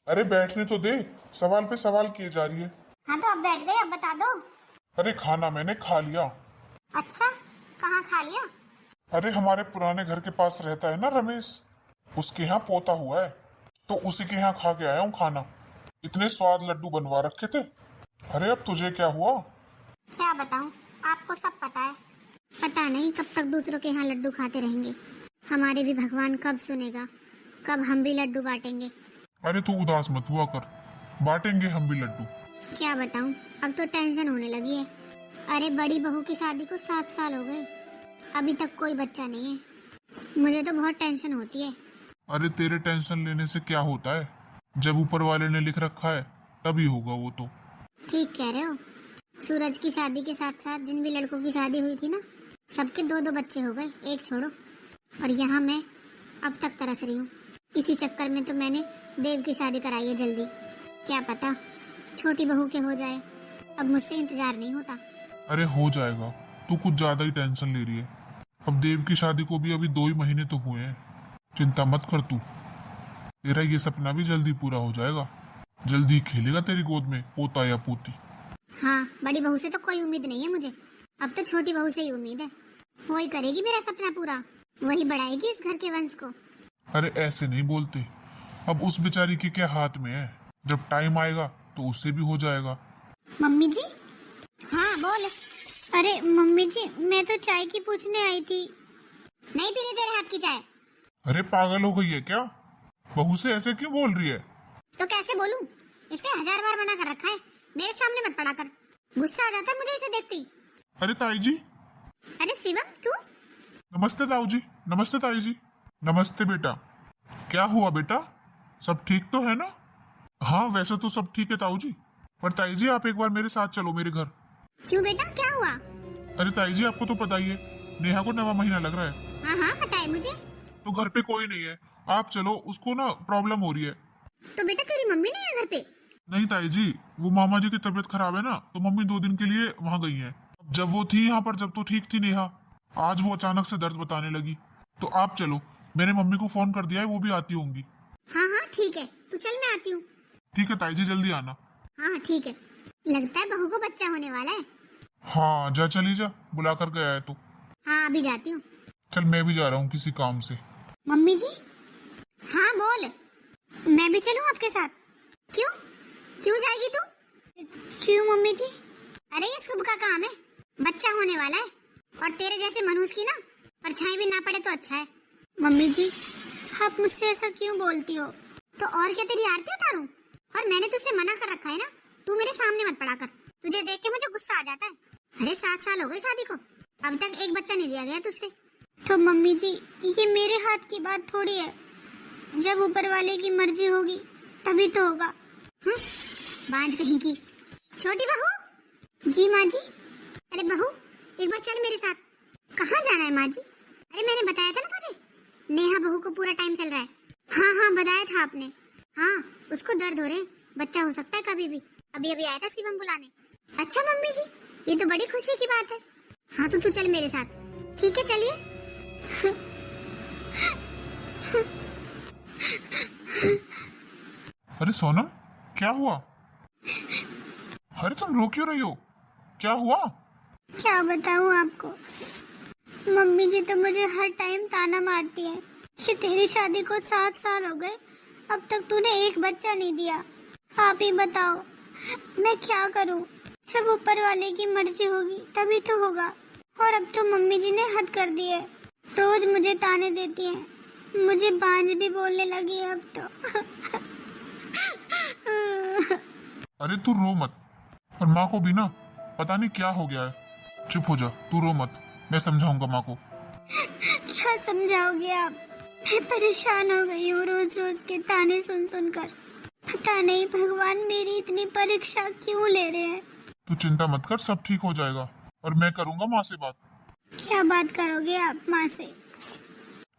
अरे बैठने तो दे। सवाल पे सवाल किए जा रही है। हाँ तो अब बैठ गए, अब बता दो। अरे खाना मैंने खा लिया। अच्छा, कहाँ खा लिया? अरे हमारे पुराने घर के पास रहता है ना रमेश, उसके यहाँ पोता हुआ है, तो उसी के यहाँ खा के आया हूँ खाना। इतने स्वाद लड्डू बनवा रखे थे। अरे अब तुझे क्या हुआ? क्या बताऊँ, आपको सब पता है। पता नहीं कब तक दूसरों के यहाँ लड्डू खाते रहेंगे। हमारे भी भगवान कब सुनेगा, कब हम भी लड्डू बांटेंगे। अरे तू उदास मत हुआ कर, बांटेंगे हम भी लड्डू। क्या बताऊँ, अब तो टेंशन होने लगी है। अरे बड़ी बहू की शादी को 7 साल हो गए, अभी तक कोई बच्चा नहीं है। मुझे तो बहुत टेंशन होती है। अरे तेरे टेंशन लेने से क्या होता है, जब ऊपर वाले ने लिख रखा है तभी होगा वो तो। ठीक कह रहे हो। सूरज की शादी के साथ साथ जिन भी लड़कों की शादी हुई थी ना, सबके 2-2 बच्चे हो गए, एक छोड़ो। और यहाँ मैं अब तक तरस रही हूँ। इसी चक्कर में तो मैंने देव की शादी कराई है जल्दी। क्या पता छोटी बहू के हो जाए, अब मुझसे इंतजार नहीं होता। अरे हो जाएगा, तू कुछ ज्यादा ही टेंशन ले रही है। अब देव की शादी को भी अभी 2 ही महीने तो हुए हैं, चिंता मत कर तू। तेरा ये सपना भी जल्दी पूरा हो जाएगा, जल्दी खेलेगा तेरी गोद में पोता या पोती। हाँ, बड़ी बहू से तो कोई उम्मीद नहीं है मुझे, अब तो छोटी बहू से ही उम्मीद है। वही करेगी मेरा सपना पूरा, वही बढ़ाएगी इस घर के वंश को। अरे ऐसे नहीं बोलते, अब उस बेचारी के क्या हाथ में है, जब टाइम आएगा तो उससे भी हो जाएगा। मम्मी जी। हाँ बोल। अरे मम्मी जी, मैं तो चाय की पूछने आई थी। नहीं पीनी तेरे हाथ की चाय। अरे पागल हो गई है क्या, बहू से ऐसे क्यों बोल रही है? तो कैसे बोलूं, इसे 1000 बार मना कर रखा है, मेरे सामने मत पड़ा कर। गुस्सा आ जाता है मुझे इसे देखते ही। अरे ताई जी। अरे शिवम तू। नमस्ते ताऊ जी। नमस्ते ताई जी। नमस्ते बेटा। क्या हुआ बेटा, सब ठीक तो है ना? हाँ वैसे तो सब ठीक है ताऊ जी, पर ताई जी आप एक बार मेरे साथ चलो मेरे घर। क्यों बेटा, क्या हुआ? अरे ताई जी आपको तो पता ही है, नेहा को 9वां महीना लग रहा है। हाँ हाँ पता है मुझे। तो घर पे कोई नहीं है, आप चलो, उसको ना प्रॉब्लम हो रही है। तो बेटा तेरी मम्मी नहीं है घर पे? नहीं ताई जी, वो मामा जी की तबीयत खराब है ना, तो मम्मी 2 दिन के लिए वहाँ गई है। जब वो थी यहाँ पर, जब तो ठीक थी नेहा, आज वो अचानक से दर्द बताने लगी। तो आप चलो, मैंने मम्मी को फोन कर दिया है, वो भी आती होंगी। हाँ हाँ ठीक है, तू चल मैं आती हूँ। ठीक है ताई जी, जल्दी आना। हाँ ठीक है। लगता है बहू को बच्चा होने वाला है। हाँ जा, चली जा, बुला कर गया है तो। हाँ अभी जाती हूँ। चल मैं भी जा रहा हूँ किसी काम से। मम्मी जी। हाँ बोल। मैं भी चलूँ आपके साथ? क्यों क्यों जाएगी तू? क्यों मम्मी जी? अरे ये शुभ का काम है, बच्चा होने वाला है, और तेरे जैसे मनुष्य की ना परछाई भी ना पड़े तो अच्छा है। मम्मी जी आप मुझसे ऐसा क्यों बोलती हो? तो और क्या तेरी आरती उतारूं? और मैंने तुझसे मना कर रखा है ना, तू मेरे सामने मत पड़ा कर, तुझे देख के मुझे गुस्सा आ जाता है। अरे 7 साल हो गए शादी को, अब तक एक बच्चा नहीं दिया गया तुझसे। तो मम्मी जी ये मेरे हाथ की बात थोड़ी है, जब ऊपर वाले की मर्जी होगी तभी तो होगा। बांझ कहीं की। छोटी बहू। जी माँ जी। अरे बहू एक बार चल मेरे साथ। कहाँ जाना है माँ जी? अरे मैंने बताया था ना तुझे, नेहा बहू को पूरा टाइम चल रहा है। हाँ हाँ बताया था आपने। हाँ उसको दर्द हो रहे, बच्चा हो सकता है कभी भी। अभी अभी आया था शिवम बुलाने। अच्छा मम्मी जी, ये तो बड़ी खुशी की बात है। हाँ तो तू चल मेरे साथ। ठीक है चलिए। अरे सोनम, क्या हुआ? अरे तुम रो क्यों रही हो, क्या हुआ? क्या बताऊँ आपको, मम्मी जी तो मुझे हर टाइम ताना मारती है कि तेरी शादी को 7 साल हो गए, अब तक तूने एक बच्चा नहीं दिया। आप ही बताओ मैं क्या करूं? जब ऊपर वाले की मर्जी होगी तभी तो होगा। और अब तो मम्मी जी ने हद कर दी है, रोज मुझे ताने देती हैं, मुझे बांझ भी बोलने लगी है अब तो। अरे तू रो मत, और माँ को भी ना पता नहीं क्या हो गया है। चुप हो जा, तू रो मत, मैं समझाऊंगा माँ को। क्या समझाओगे आप? मैं परेशान हो गई हूँ रोज रोज के ताने सुन सुन कर। पता नहीं भगवान मेरी इतनी परीक्षा क्यों ले रहे हैं। तू चिंता मत कर, सब ठीक हो जाएगा, और मैं करूंगा माँ से बात। क्या बात करोगे आप माँ से?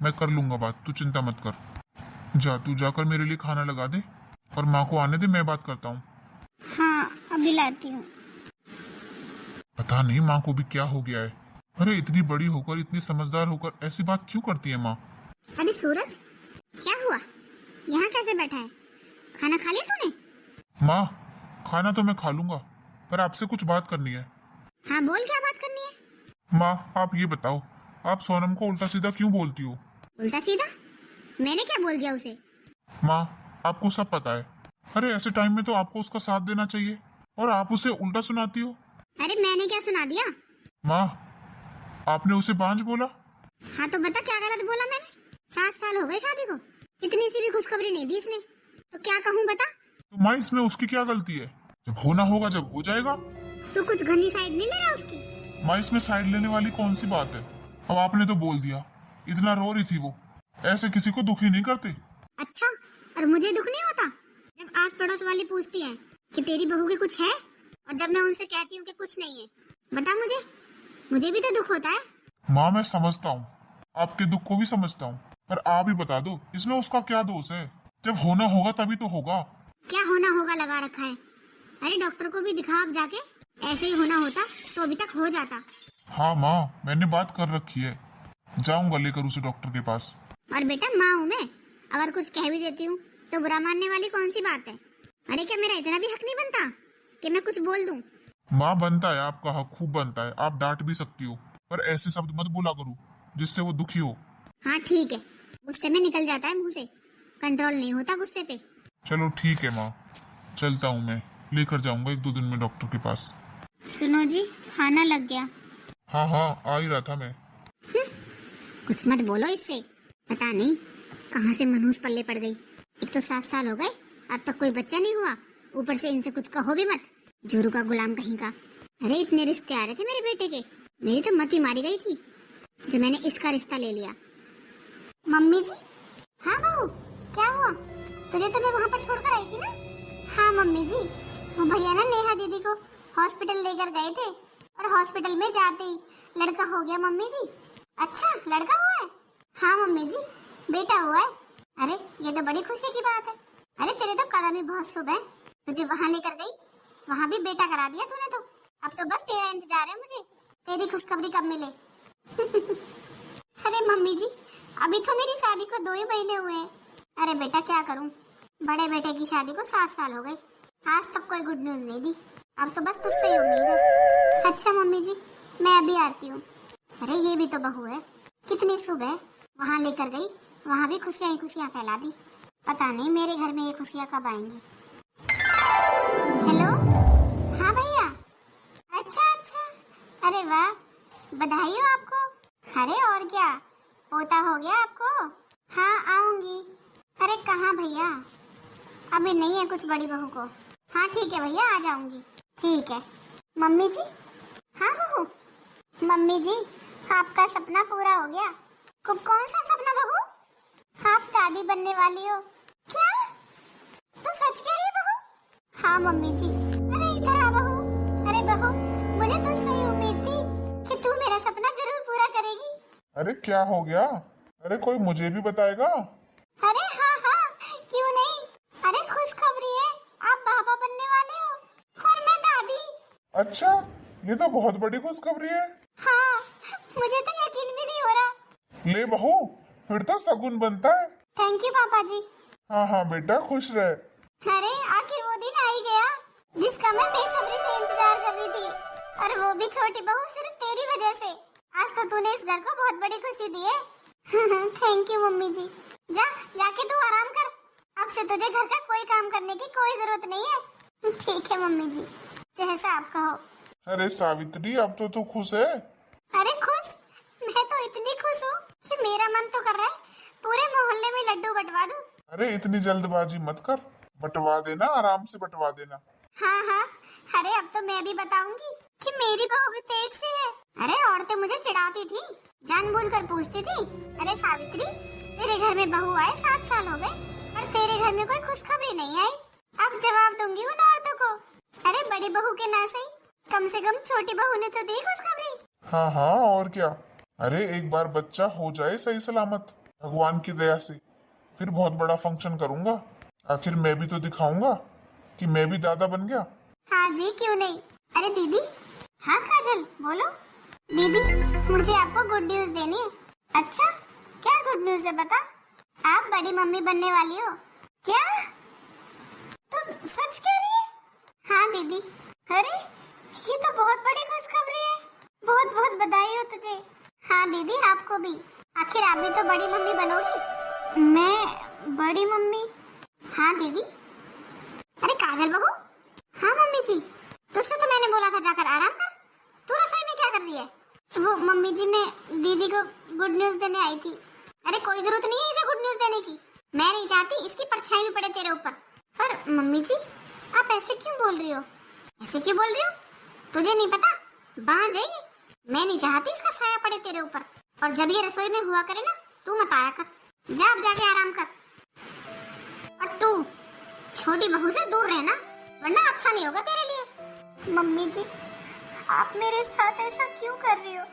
मैं कर लूंगा बात, तू चिंता मत कर। जा, तू जाकर मेरे लिए खाना लगा दे, और माँ को आने दे, मैं बात करता हूँ। हाँ अभी लाती हूँ। पता नहीं माँ को भी क्या हो गया है। अरे इतनी बड़ी होकर, इतनी समझदार होकर ऐसी बात क्यों करती है माँ? अरे सूरज क्या हुआ, यहाँ कैसे बैठा है? खाना खा लिया तूने? माँ, खाना तो मैं खा लूंगा, पर आपसे कुछ बात करनी है। हाँ बोल, क्या बात करनी है? माँ, आप ये बताओ, आप सोनम को उल्टा सीधा क्यों बोलती हो? उल्टा सीधा? मैंने क्या बोल दिया उसे? माँ, आपको सब पता है। अरे ऐसे टाइम में तो आपको उसका साथ देना चाहिए, और आप उसे उल्टा सुनाती हो। अरे मैंने क्या सुना दिया? माँ, आपने उसे बांझ बोला। हाँ तो बता, क्या गलत बोला मैंने? 7 साल हो गए शादी को, इतनी सी भी खुशखबरी नहीं दी इसने, तो क्या कहूँ बता? तो माँ, इसमें उसकी क्या गलती है? जब होना होगा जब हो जाएगा। तू कुछ घनी साइड नहीं ले रहा उसकी? माँ, इसमें साइड लेने वाली कौन सी बात है? अब आपने तो बोल दिया, इतना रो रही थी वो। ऐसे किसी को दुखी नहीं करते। अच्छा, और मुझे दुख नहीं होता जब आस पड़ोस वाली पूछती है कि तेरी बहू के कुछ है, और जब मैं उनसे कहती हूँ कि कुछ नहीं है? बता मुझे भी तो दुख होता है। माँ, मैं समझता हूँ, आपके दुख को भी समझता हूँ, पर आप ही बता दो, इसमें उसका क्या दोष है? जब होना होगा तभी तो होगा। क्या होना होगा लगा रखा है? अरे डॉक्टर को भी दिखा अब जाके, ऐसे ही होना होता तो अभी तक हो जाता। हाँ माँ, मैंने बात कर रखी है, जाऊंगा लेकर उसे डॉक्टर के पास। और बेटा माँ हूँ मैं, अगर कुछ कह भी देती हूँ तो बुरा मानने वाली कौन सी बात है? अरे क्या मेरा इतना भी हक नहीं बनता कि मैं कुछ बोल दूं? माँ, बनता है, आपका हक खूब बनता है, आप डांट भी सकती हो, पर ऐसे शब्द मत बोला करो जिससे वो दुखी हो। हाँ ठीक है, गुस्से में निकल जाता है मुंह से, कंट्रोल नहीं होता गुस्से पे। चलो ठीक है माँ, चलता हूँ मैं, लेकर जाऊंगा 1-2 दिन में डॉक्टर के पास। सुनो जी, खाना लग गया। हाँ हाँ, आ ही रहा था मैं। कुछ मत बोलो इससे, पता नहीं कहाँ से मनहूस पल्ले पड़ गई। एक तो 7 साल हो गए, अब तक कोई बच्चा नहीं हुआ, ऊपर से इनसे कुछ कहो भी मत, जोरू का गुलाम कहीं का। अरे इतने रिश्ते आ रहे थे मेरे बेटे के, मेरी तो मत ही मारी गई थी जो मैंने इसका रिश्ता ले लिया। मम्मी जी। हाँ बहू, क्या हुआ? तुझे तो मैं वहाँ पर छोड़कर आई थी ना। हाँ मम्मी जी, वो भैया ना नेहा दीदी को हॉस्पिटल लेकर गए थे, और हॉस्पिटल में जाते ही लड़का हो गया मम्मी जी। अच्छा, लड़का हुआ है? हाँ मम्मी जी, बेटा हुआ है। अरे ये तो बड़ी खुशी की बात है। अरे तेरे तो कदम ही बहुत शुभ है, तुझे वहाँ लेकर गई, वहाँ भी बेटा करा दिया तूने तो। अब तो बस तेरा इंतजार है मुझे, तेरी खुशखबरी कब मिले। अरे मम्मी जी, अभी तो मेरी शादी को 2 ही महीने हुए हैं। अरे बेटा क्या करूं, बड़े बेटे की शादी को 7 साल हो गए, आज तक कोई गुड न्यूज नहीं दी। अब तो बस तुझसे ही उम्मीद है। अच्छा मम्मी जी, मैं अभी आती हूँ। अरे ये भी तो बहू है, कितनी शुभ है, वहाँ लेकर गई, वहाँ भी खुशियाँ ही खुशियाँ फैला दी। पता नहीं मेरे घर में ये खुशियाँ कब आएंगी। हेलो, हाँ भैया। अच्छा, अरे वाह, बधाई हो आपको। अरे और क्या, पोता हो गया आपको? हाँ आऊंगी। अरे कहाँ भैया, अभी नहीं है कुछ बड़ी बहू को। हाँ ठीक है भैया, आ जाऊंगी। ठीक है। मम्मी जी। हाँ बहू। मम्मी जी, आपका सपना पूरा हो गया। कौन सा सपना बहू? आप दादी बनने वाली हो। क्या? तो सच कह रही है बहू? हाँ मम्मी जी। अरे इधर आ बहू। अरे बहू, मुझे तो सही उम्मीद थी कि तू मेरा सपना जरूर पूरा करेगी। अरे क्या हो गया? अरे कोई मुझे भी बताएगा? अरे हाँ, क्यों नहीं। अरे खुशखबरी है, आप बाबा बनने वाले हो, और मैं दादी। अच्छा, ये तो बहुत बड़ी खुशखबरी है। हाँ, मुझे तो यकीन भी नहीं हो रहा। ले बहू, फिर तो शगुन बनता है। थैंक यू पापा जी। हाँ बेटा, खुश रहे। अरे आखिर वो दिन आ ही गया जिसका मैं बेसब्री से इंतजार कर रही थी, और वो भी छोटी बहू सिर्फ तेरी वजह से। आज तो तूने इस घर को बहुत बड़ी खुशी दी है। थैंक यू मम्मी जी। जाके तू आराम कर, अब से तुझे घर का कोई काम करने की कोई जरूरत नहीं है। ठीक है मम्मी जी, जैसा आप कहो। अरे सावित्री, अब तो तू खुश है? अरे खुश, मैं तो इतनी खुश हूँ कि मेरा मन तो कर रहा है पूरे मोहल्ले में लड्डू बंटवा दूं। अरे इतनी जल्दबाजी मत कर, बंटवा देना, आराम से बंटवा देना। हाँ, अरे अब तो मैं भी बताऊंगी कि मेरी बहू भी पेट से है। अरे औरतें मुझे चिढ़ाती थी, जानबूझकर पूछती थी, अरे सावित्री तेरे घर में बहू आए 7 साल हो गए और तेरे घर में कोई खुशखबरी नहीं आई। अब जवाब दूंगी उन औरतों को, अरे बड़ी बहू के ना सही, कम से कम छोटी बहू ने तो दी खुशखबरी। हाँ, और क्या। अरे एक बार बच्चा हो जाए सही सलामत, भगवान की दया से, फिर बहुत बड़ा फंक्शन करूंगा। आखिर मैं भी तो दिखाऊंगा कि मैं भी दादा बन गया। हाँ जी, क्यों नहीं। अरे दीदी। हाँ काजल, बोलो। दीदी, मुझे आपको गुड न्यूज देनी है। अच्छा, क्या गुड न्यूज है बता। आप बड़ी मम्मी बनने वाली हो। क्या? सच कह रही है? हाँ दीदी। अरे ये तो बहुत बड़ी खुशखबरी है। बहुत बहुत बधाई हो तुझे। हाँ दीदी आपको भी। आखिर आप भी तो बड़ी मम्मी बनोगी। मैं बड़ी मम्मी? हाँ दीदी। अरे काजल बहू। हाँ मम्मी जी। तुझसे तो मैंने बोला था जाकर आराम कर। तू रसोई में क्या कर रही है? वो मम्मी जी मैं दीदी को गुड न्यूज देने आई थी। अरे कोई जरूरत नहीं है इसे गुड न्यूज देने की। मैं नहीं चाहती इसकी परछाई भी पड़े तेरे ऊपर। पर मम्मी जी आप ऐसे क्यों बोल रही हो? ऐसे क्यों बोल रही हो? तुझे नहीं पता बांझ है ये। मैं नहीं चाहती इसका साया पड़े तेरे ऊपर। और जब ये रसोई में हुआ करे ना तू मत आया कर। जा अब जाके आराम कर। और तू छोटी बहू से दूर रहना वरना अच्छा नहीं होगा तेरे लिए। मम्मी जी आप मेरे साथ ऐसा क्यों कर रही हो?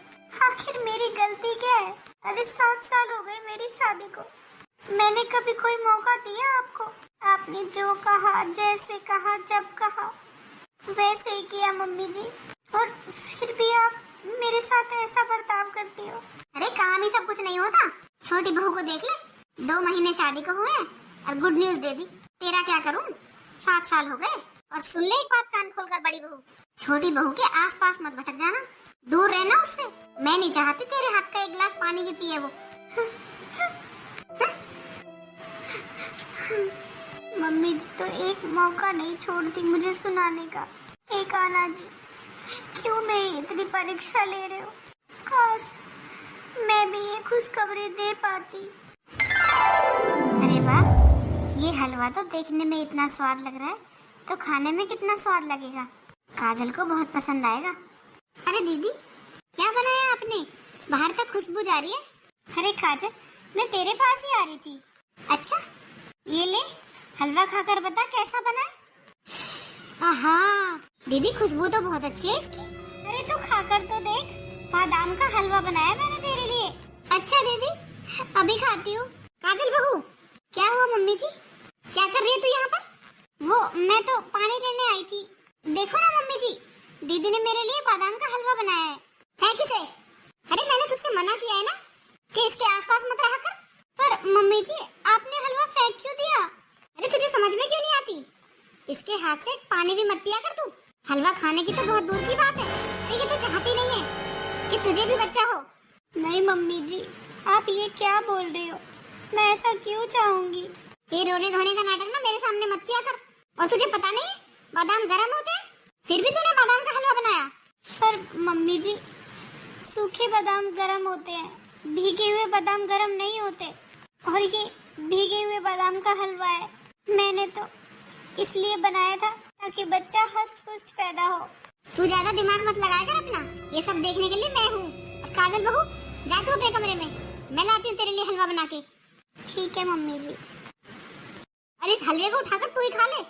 आखिर मेरी गलती क्या है? अरे 7 साल हो गए मेरी शादी को। मैंने कभी कोई मौका दिया आपको? आपने जो कहा जैसे कहा जब कहा वैसे ही किया मम्मी जी। और फिर भी आप मेरे साथ ऐसा बर्ताव करती हो। अरे काम ही सब कुछ नहीं होता। छोटी बहू को देख ले 2 महीने शादी को हुए और गुड न्यूज दे दी। तेरा क्या करूं? 7 साल हो गए। और सुन ले एक बात कान खोलकर बड़ी बहू, छोटी बहू के आसपास मत भटक जाना। दूर रहना उससे। मैं नहीं चाहती तेरे हाथ का एक गिलास पानी भी पिए वो। मम्मी जी तो एक मौका नहीं छोड़ती मुझे सुनाने का। एक आना जी क्यों मेरी इतनी परीक्षा ले रहे हो? काश मैं भी ये खुशखबरी दे पाती। अरे वाह ये हलवा तो देखने में इतना स्वाद लग रहा है तो खाने में कितना स्वाद लगेगा। काजल को बहुत पसंद आएगा। अरे दीदी क्या बनाया आपने? बाहर तक खुशबू जा रही है। अरे काजल मैं तेरे पास ही आ रही थी। अच्छा ये ले हलवा खाकर बता कैसा बना है। आहा दीदी खुशबू तो बहुत अच्छी है इसकी। अरे तू खाकर तो देख। बादाम का हलवा बनाया मैंने तेरे लिए। अच्छा दीदी अभी खाती हूँ। काजल बहू क्या हुआ मम्मी जी? क्या कर रही है तू यहाँ पर? वो मैं तो पानी लेने आई थी। देखो ना मम्मी जी दीदी ने मेरे लिए बादाम का हलवा बनाया है। फेंक इसे। अरे मैंने तुझसे मना किया है ना कि इसके आसपास मत रहा कर। पर मम्मी जी आपने हलवा फेंक क्यों दिया? अरे तुझे समझ में क्यों नहीं आती? इसके हाथ से पानी भी मत पिया कर तू। हलवा खाने की तो बहुत दूर की बात है। अरे ये तो चाहती नहीं है कि तुझे भी बच्चा हो। नहीं मम्मी जी आप ये क्या बोल रही हो? मैं ऐसा क्यों चाहूंगी? ये रोने धोने का नाटक ना मेरे सामने मत किया कर। और तुझे पता नहीं बादाम गर्म होते हैं फिर भी तूने बादाम का हलवा बनाया। पर मम्मी जी सूखे बादाम गर्म होते हैं, भीगे हुए बादाम गर्म नहीं होते। और ये भीगे हुए बादाम का हलवा है। मैंने तो इसलिए बनाया था ताकि बच्चा हष्ट पुष्ट पैदा हो। तू ज्यादा दिमाग मत लगाया कर अपना। ये सब देखने के लिए मैं हूँ। और काजल बहू जा तू अपने कमरे में। मैं लाती हूँ तेरे लिए हलवा बना के। ठीक है मम्मी जी। अरे इस हलवे को उठाकर तू ही खा ले।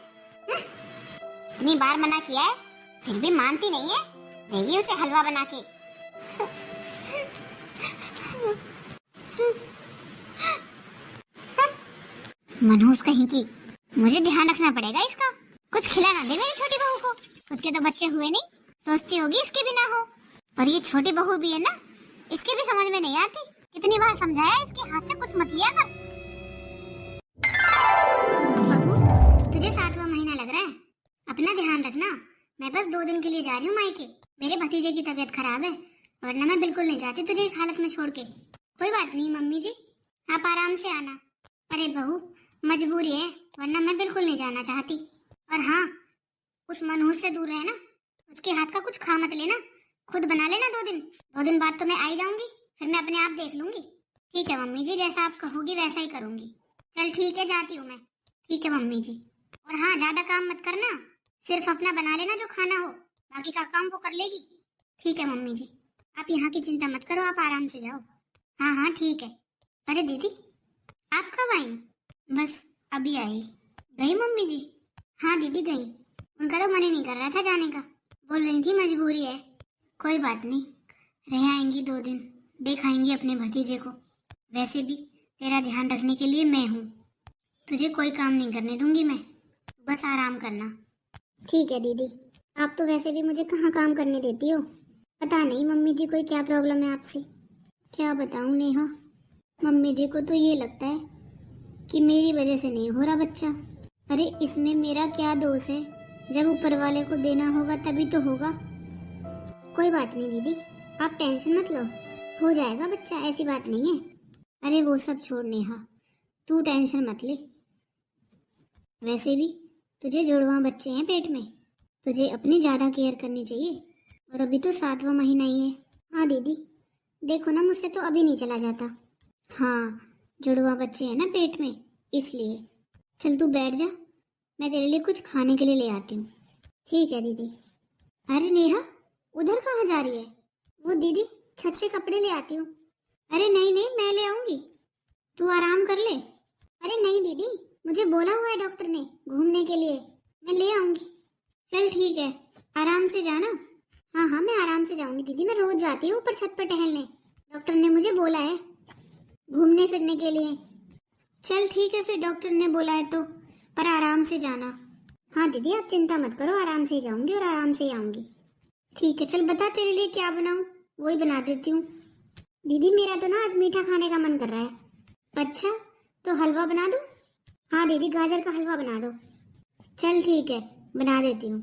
इतनी बार मना किया है फिर भी मानती नहीं है। देगी उसे हलवा बना के। मनहूस कहीं की। मुझे ध्यान रखना पड़ेगा इसका। कुछ खिला ना दे मेरी छोटी बहू को। खुद के तो बच्चे हुए नहीं सोचती होगी इसके भी ना हो। और ये छोटी बहू भी है ना इसके भी समझ में नहीं आती। कितनी बार समझाया इसके हाथ से कुछ मत लिया कर। बहू तुझे 7वां महीना लग रहा है। अपना ध्यान रखना। मैं बस 2 दिन के लिए जा रही हूँ मायके। मेरे भतीजे की तबीयत खराब है वरना मैं बिल्कुल नहीं जाती तुझे इस हालत में छोड़ के। कोई बात नहीं मम्मी जी आप आराम से आना। अरे बहू मजबूरी है वरना मैं बिल्कुल नहीं जाना चाहती। और हाँ उस मनहूस से दूर रहना। उसके हाथ का कुछ खा मत लेना। खुद बना लेना 2 दिन बाद तो मैं आई जाऊंगी। फिर मैं अपने आप देख लूंगी। ठीक है मम्मी जी जैसा आप कहोगी वैसा ही करूंगी। चल ठीक है जाती हूँ मैं। ठीक है मम्मी जी। और हाँ ज्यादा काम मत करना। सिर्फ अपना बना लेना जो खाना हो। बाकी का काम वो कर लेगी। ठीक है मम्मी जी आप यहाँ की चिंता मत करो। आप आराम से जाओ। हाँ हाँ ठीक है। अरे दीदी आप कब आई? बस अभी आई। गई मम्मी जी? हाँ दीदी गई। उनका तो मन ही नहीं कर रहा था जाने का। बोल रही थी मजबूरी है। कोई बात नहीं रह आएंगी 2 दिन। देख आएंगी अपने भतीजे को। वैसे भी तेरा ध्यान रखने के लिए मैं हूँ। तुझे कोई काम नहीं करने दूंगी मैं। बस आराम करना। ठीक है दीदी आप तो वैसे भी मुझे कहाँ काम करने देती हो। पता नहीं मम्मी जी को क्या प्रॉब्लम है आपसे। क्या बताऊँ नेहा मम्मी जी को तो ये लगता है कि मेरी वजह से नहीं हो रहा बच्चा। अरे इसमें मेरा क्या दोष है? जब ऊपर वाले को देना होगा तभी तो होगा। कोई बात नहीं दीदी, आप टेंशन मत लो, हो जाएगा बच्चा, ऐसी बात नहीं है। अरे वो सब छोड़ नेहा, तू टेंशन मत ले। वैसे भी तुझे जुड़वां बच्चे हैं पेट में, तुझे अपनी ज्यादा केयर करनी चाहिए। और अभी तो 7वां महीना ही है। हाँ दीदी, देखो ना मुझसे तो अभी नहीं चला जाता। हाँ, जुड़वा बच्चे हैं ना पेट में, इसलिए। चल तू बैठ जा, मैं तेरे लिए कुछ खाने के लिए ले आती हूँ। ठीक है दीदी। अरे नेहा, उधर कहाँ जा रही है? वो दीदी, छत से कपड़े ले आती हूँ। अरे नहीं नहीं, मैं ले आऊंगी, तू आराम कर ले। अरे नहीं दीदी, मुझे बोला हुआ है डॉक्टर ने घूमने के लिए, मैं ले आऊंगी। चल ठीक है, आराम से जाना। हाँ हाँ, मैं आराम से जाऊंगी दीदी, मैं रोज जाती हूँ ऊपर छत पर टहलने, डॉक्टर ने मुझे बोला है घूमने फिरने के लिए। चल ठीक है फिर, डॉक्टर ने बोला है तो, पर आराम से जाना। हाँ दीदी, आप चिंता मत करो, आराम से ही जाऊंगी और आराम से ही आऊंगी। ठीक है, चल बता तेरे लिए क्या बनाऊं, वही बना देती हूँ। दीदी मेरा तो ना आज मीठा खाने का मन कर रहा है। अच्छा, तो हलवा बना दूं? हाँ दीदी, गाजर का हलवा बना दो। चल ठीक है, बना देती हूँ।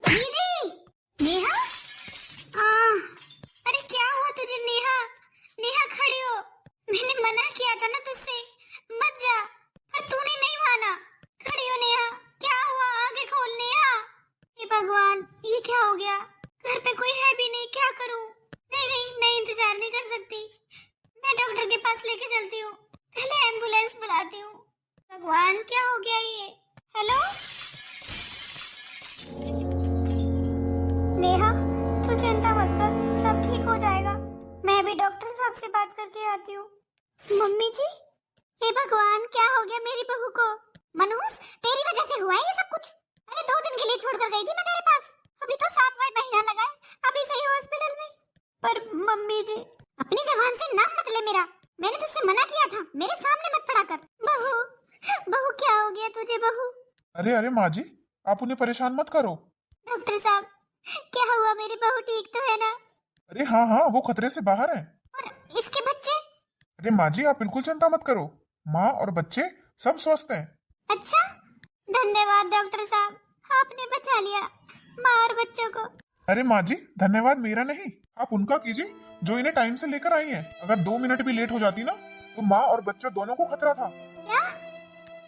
दीदी, नेहा, अरे क्या हुआ तुझे नेहा? नेहा खड़ी हो, मैंने मना किया था ना तुझसे, मत जा, पर तूने नहीं माना। खड़ी हो नेहा, क्या हुआ? आगे खोल नेहा। हे भगवान, ये क्या हो गया? घर पे कोई है भी नहीं, क्या करूं? नहीं नहीं, मैं इंतजार नहीं कर सकती, मैं डॉक्टर के पास लेके चलती हूँ, पहले एम्बुलेंस बुलाती हूँ। भगवान, क्या हो गया ये? हेलो नेहा, तू चिंता मत कर, सब ठीक हो जाएगा, मैं भी डॉक्टर साहब से बात करके आती हूँ। मम्मी जी, हे भगवान, क्या हो गया मेरी बहू को? मनोज, तेरी वजह से हुआ है ये सब कुछ। अरे 2 दिन के लिए छोड़कर गई थी मैं तेरे पास, अभी तो 7वां महीना लगा है, अभी सही हॉस्पिटल में। पर मम्मी जी, अपनी जबान से नाम मत ले मेरा, मैंने तुझसे मना किया था, मेरे सामने मत पड़ा कर। बहू, बहू क्या हो गया तुझे बहू? अरे अरे माँ जी, आप उन्हें परेशान मत करो। डॉक्टर साहब, क्या हुआ? मेरी बहू ठीक तो है ना? अरे हाँ हाँ, वो खतरे से बाहर है। और इसके बच्चे? अरे माँ जी, आप बिल्कुल चिंता मत करो, माँ और बच्चे सब स्वस्थ हैं। अच्छा, धन्यवाद डॉक्टर साहब, आपने बचा लिया माँ और बच्चों को। अरे माँ जी, धन्यवाद मेरा नहीं, आप उनका कीजिए जो इन्हें टाइम से लेकर आई हैं। अगर 2 मिनट भी लेट हो जाती ना तो माँ और बच्चों दोनों को खतरा था। क्या?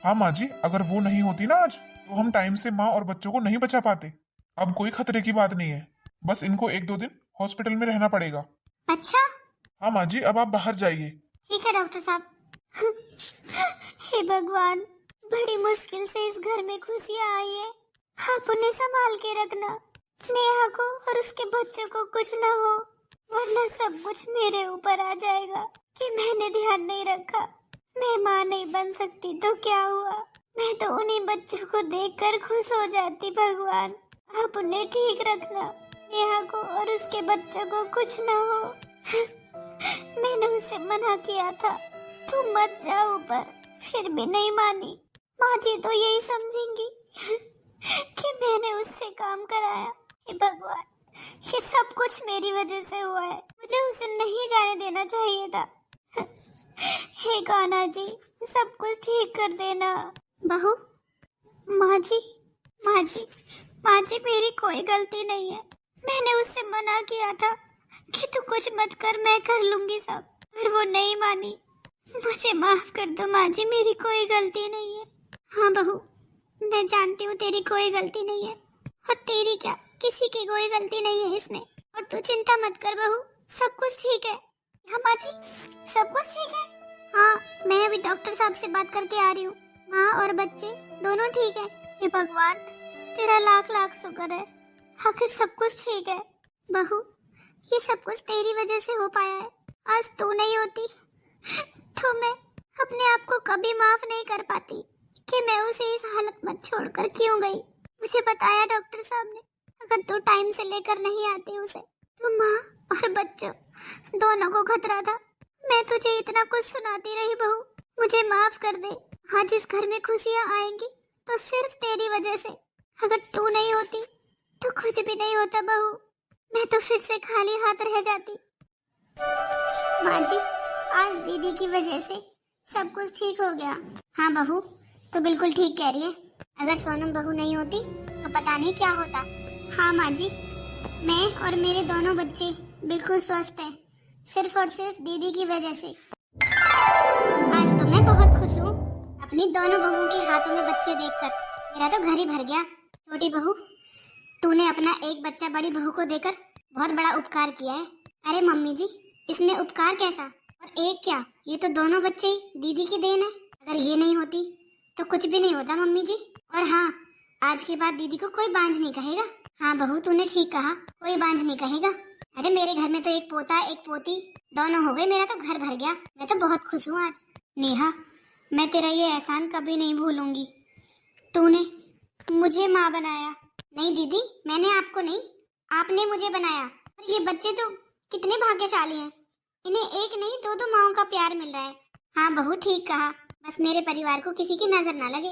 हाँ माँ जी, अगर वो नहीं होती ना आज तो हम टाइम से माँ और बच्चों को नहीं बचा पाते। अब कोई खतरे की बात नहीं है, बस इनको 1-2 दिन हॉस्पिटल में रहना पड़ेगा। अच्छा हाँ माँ जी, अब आप बाहर जाइए। ठीक है डॉक्टर साहब। हे भगवान, बड़ी मुश्किल से इस घर में खुशियाँ आई है, आप उन्हें संभाल के रखना, नेहा को और उसके बच्चों को कुछ ना हो, वरना सब कुछ मेरे ऊपर आ जाएगा कि मैंने ध्यान नहीं रखा। मैं माँ नहीं बन सकती तो क्या हुआ, मैं तो उन्हीं बच्चों को देखकर खुश हो जाती। भगवान, आप उन्हें ठीक रखना, नेहा को और उसके बच्चों को कुछ ना हो। मैंने उसे मना किया था, तुम मत जाओ ऊपर, फिर भी नहीं मानी। माँ जी तो यही समझेंगी कि मैंने उससे काम कराया। हे भगवान, ये सब कुछ मेरी वजह से हुआ है, मुझे उसे नहीं जाने देना चाहिए था। हे कान्हा जी, सब कुछ ठीक कर देना। बहू, माँ जी, माँ जी, माँ जी, मेरी कोई गलती नहीं है, मैंने उससे मना किया था कि तू कुछ मत कर, मैं कर लूंगी सब, पर वो नहीं मानी। मुझे माफ कर दो माँ जी, मेरी कोई गलती नहीं है। हाँ बहू, मैं जानती हूँ तेरी कोई गलती नहीं है, और तेरी क्या, किसी की कोई गलती नहीं है इसमें, और तू चिंता मत कर बहू, सब कुछ ठीक है। हाँ माँ जी, सब कुछ ठीक है। हाँ, मैं अभी डॉक्टर साहब से बात करके आ रही हूँ, माँ और बच्चे दोनों ठीक है। हे भगवान, तेरा लाख लाख शुक्र है, आखिर सब कुछ ठीक है। बहू, ये सब कुछ तेरी वजह से हो पाया है, आज तू नहीं होती तो मैं अपने आप को कभी माफ नहीं कर पाती कि मैं उसे इस हालत में छोड़कर क्यों गई। मुझे बताया डॉक्टर साहब ने, अगर तू टाइम से लेकर नहीं आती उसे तो माँ और बच्चों दोनों को खतरा था। मैं तुझे इतना कुछ सुनाती रही बहू, मुझे माफ कर दे। आज इस घर में खुशियाँ आएंगी तो सिर्फ तेरी वजह से, अगर तू नहीं होती तो कुछ भी नहीं होता बहू, मैं तो फिर से खाली हाथ रह जाती। माँ जी, आज दीदी की वजह से सब कुछ ठीक हो गया। हाँ बहू, तो बिल्कुल ठीक कह रही है। अगर सोनम बहू नहीं होती तो पता नहीं क्या होता। हाँ माँ जी, मैं और मेरे दोनों बच्चे बिल्कुल स्वस्थ हैं, सिर्फ और सिर्फ दीदी की वजह से। आज तो मैं बहुत खुश हूँ अपनी दोनों बहुओं के हाथों में बच्चे देखकर। मेरा तो घर ही भर गया। छोटी बहू, तूने अपना एक बच्चा बड़ी बहू को देकर बहुत बड़ा उपकार किया है। अरे मम्मी जी, इसमें उपकार कैसा, और एक क्या, ये तो दोनों बच्चे ही दीदी की देन है। अगर ये नहीं होती तो कुछ भी नहीं होता मम्मी जी। और हाँ, आज के बाद दीदी को कोई बांझ नहीं कहेगा। हाँ बहू, तूने ठीक कहा, कोई बांझ नहीं कहेगा। अरे मेरे घर में तो एक पोता एक पोती दोनों हो गए, मेरा तो घर भर गया। मैं तो बहुत खुश हूँ आज। नेहा, मैं तेरा ये एहसान कभी नहीं भूलूंगी। तूने मुझे माँ बनाया। नहीं दीदी, मैंने आपको नहीं, आपने मुझे बनाया। और ये बच्चे तो कितने भाग्यशाली हैं, इन्हें एक नहीं दो दो माओं का प्यार मिल रहा है। हाँ बहू, ठीक कहा, बस मेरे परिवार को किसी की नजर ना लगे।